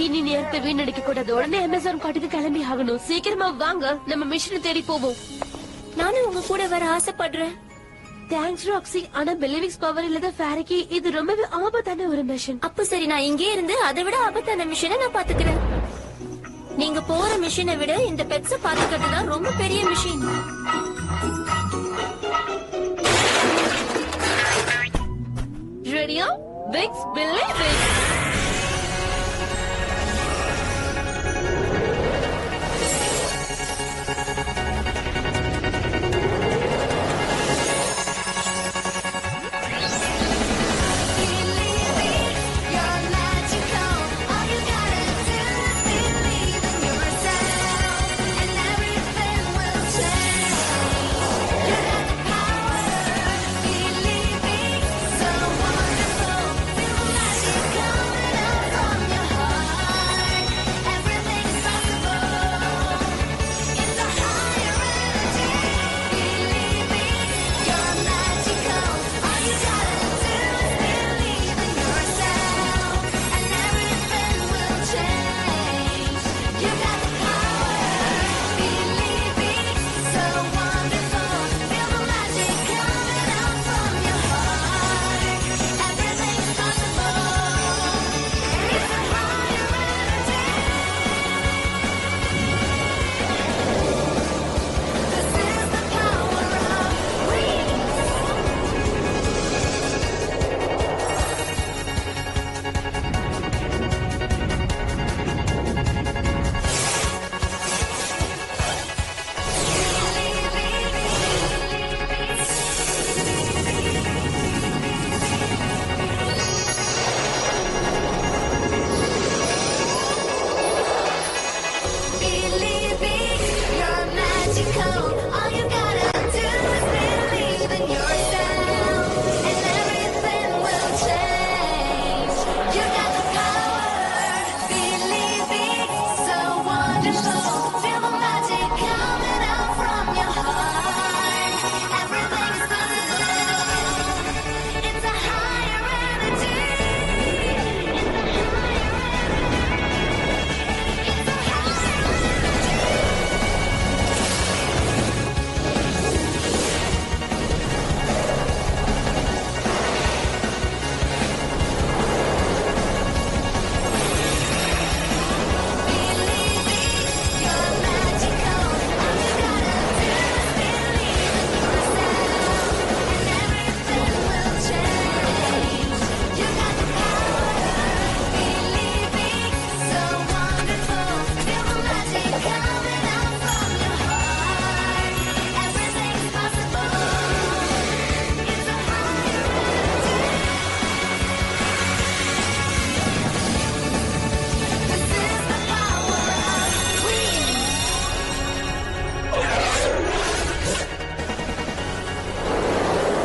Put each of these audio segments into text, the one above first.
இனி நேரத்தை வீணடிக்க கூடாது. உடனே அமேசான் காட்டுக்கு கிளம்பி ஆகணும். சீக்கிரமா வாங்க, நம்ம மிஷினை தேடி போவோம். நானும் உங்க கூட வர ஆசைப்படுறேன். Thanks Roxy. ஆனா பெலிவிக்ஸ் பவர் இல்லாத ஃபேரிக்கு இது ரொம்பவே ஆபத்தான ஒரு மிஷன். அப்ப சரி, நான் இங்கே இருந்து அதை விட ஆபத்தான மிஷனை நான் பாத்துக்கிறேன். நீங்க போற மிஷினை விட இந்த பெட்ஸ பாத்துக்கிறது தான் ரொம்ப பெரிய மிஷின். ரெடியா? பிக்ஸ் பிலிவிக்ஸ்.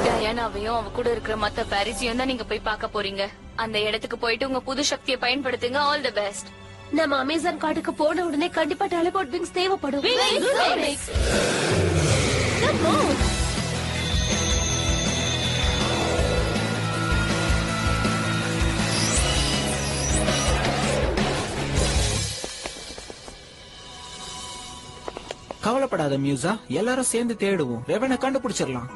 டயானாவையும் அவ கூட இருக்கிற மத்த பாரிஸையும் தான் நீங்க போய் பார்க்க போறீங்க. அந்த இடத்துக்கு போயிட்டு உங்க புது சக்தியை பயன்படுத்துங்க. All the best. நம்ம அமேசான் காட்டுக்கு போன உடனே கண்டிப்பா டெலிபோர்ட் விங்ஸ் தேவைப்படும். கவலைப்படாத மியூசா, எல்லாரும் சேர்ந்து தேடுவோம். ரெவனை கண்டுபிடிச்சிடலாம்.